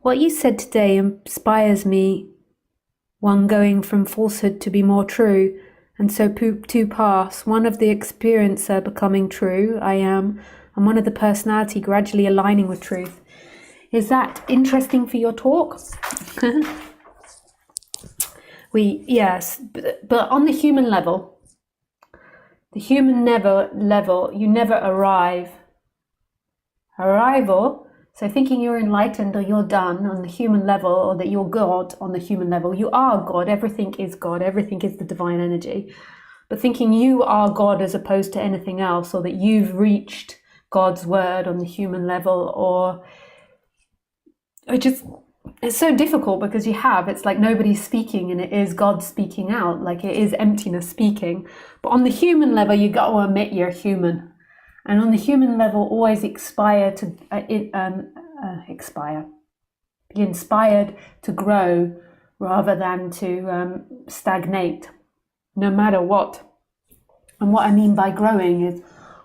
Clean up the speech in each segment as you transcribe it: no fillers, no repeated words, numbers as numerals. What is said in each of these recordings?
What you said today inspires me, one going from falsehood to be more true, and so two paths, one of the experiencer becoming true, I am, and one of the personality gradually aligning with truth. Is that interesting for your talk? Yes, but on the human level, you never arrive. Arrival, so thinking you're enlightened or you're done on the human level, or that you're God on the human level. You are God, everything is God, everything is the divine energy. But thinking you are God as opposed to anything else, or that you've reached God's word on the human level, or it's so difficult because it's like nobody's speaking and it is God speaking out, like it is emptiness speaking. But on the human level, you got to admit you're human. And on the human level, always be inspired to grow rather than to stagnate, no matter what. And what I mean by growing is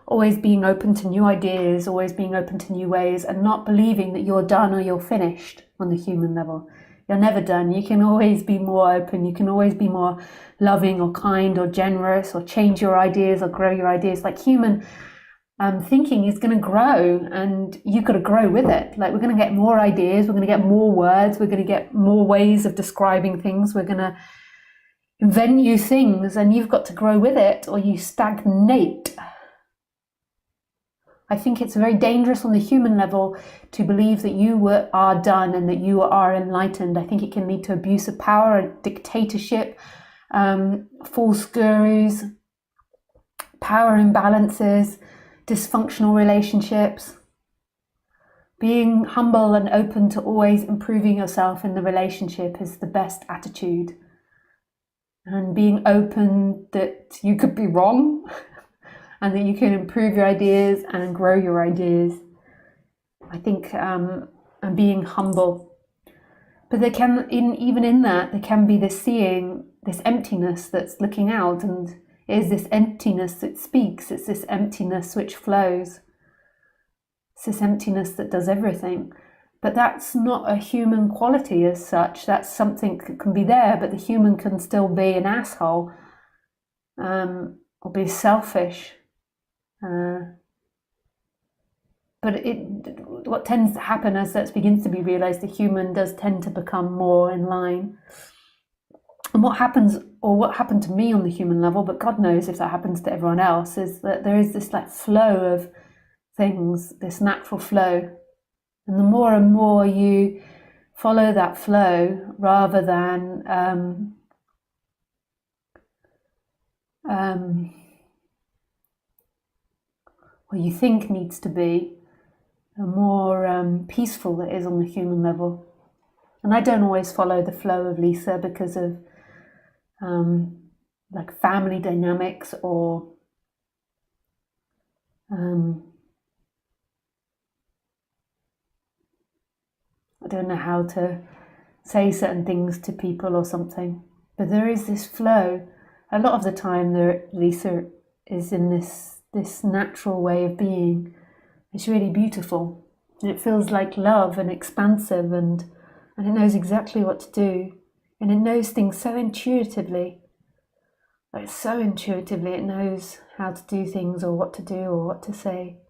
always being open to new ideas, always being open to new ways, and not believing that you're done or you're finished on the human level. You're never done. You can always be more open. You can always be more loving or kind or generous, or change your ideas or grow your ideas. Like human thinking is going to grow, and you've got to grow with it. Like, we're going to get more ideas, we're going to get more words, we're going to get more ways of describing things, we're going to invent new things, and you've got to grow with it or you stagnate. I think it's very dangerous on the human level to believe that you are done and that you are enlightened. I think it can lead to abuse of power, dictatorship, false gurus, power imbalances, dysfunctional relationships. Being humble and open to always improving yourself in the relationship is the best attitude. And being open that you could be wrong and that you can improve your ideas and grow your ideas. I think, and being humble. But there can, even in that, there can be this seeing, this emptiness that's looking out, and it is this emptiness that speaks. It's this emptiness which flows. It's this emptiness that does everything. But that's not a human quality as such. That's something that can be there, but the human can still be an asshole, or be selfish. But what tends to happen as that begins to be realized, the human does tend to become more in line. And what happened to me on the human level, but God knows if that happens to everyone else, is that there is this like flow of things, this natural flow. And the more and more you follow that flow rather than what you think needs to be, the more peaceful it is on the human level. And I don't always follow the flow of Lisa because of like family dynamics, or I don't know how to say certain things to people or something. But there is this flow. A lot of the time Lisa is in this natural way of being. It's really beautiful. And it feels like love and expansive, and it knows exactly what to do. And it knows things so intuitively. Like, so intuitively, it knows how to do things, or what to do, or what to say.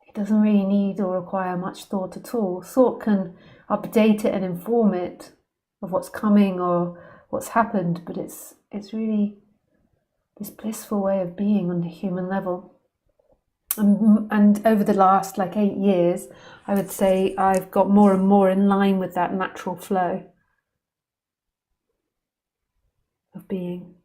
It doesn't really need or require much thought at all. Thought can update it and inform it of what's coming or what's happened, but it's really this blissful way of being on the human level. And over the last 8 years, I would say I've got more and more in line with that natural flow of being.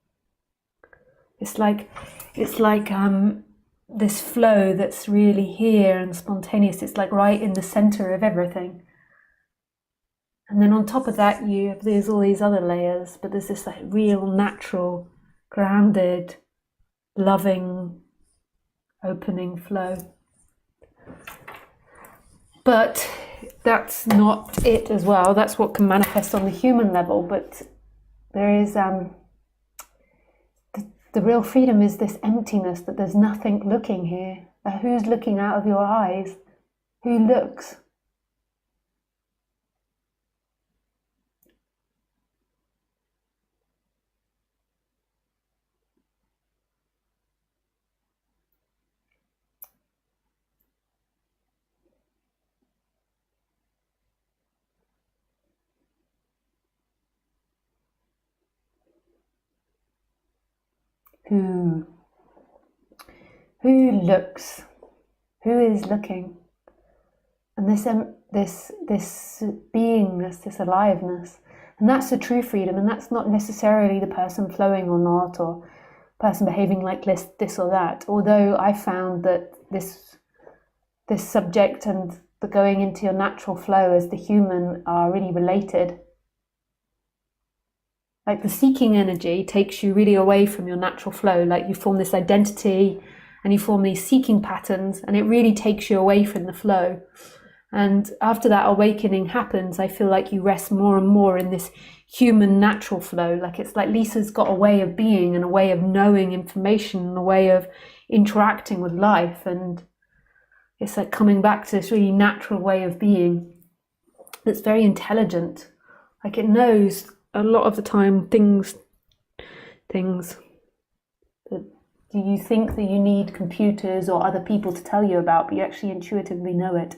It's like this flow that's really here and spontaneous. It's like right in the center of everything. And then on top of that, there's all these other layers, but there's this real natural, grounded, loving, opening flow. But that's not it as well. That's what can manifest on the human level. But there is the real freedom is this emptiness, that there's nothing looking here. Who's looking out of your eyes? Who looks? who looks, who is looking, and this beingness, this aliveness, and that's the true freedom. And that's not necessarily the person flowing or not, or person behaving like this or that. Although I found that this subject and the going into your natural flow as the human are really related. Like the seeking energy takes you really away from your natural flow. Like you form this identity and you form these seeking patterns, and it really takes you away from the flow. And after that awakening happens, I feel like you rest more and more in this human natural flow. Like it's like Lisa's got a way of being and a way of knowing information and a way of interacting with life. And it's like coming back to this really natural way of being that's very intelligent. Like it knows a lot of the time things that you think that you need computers or other people to tell you about, but you actually intuitively know it.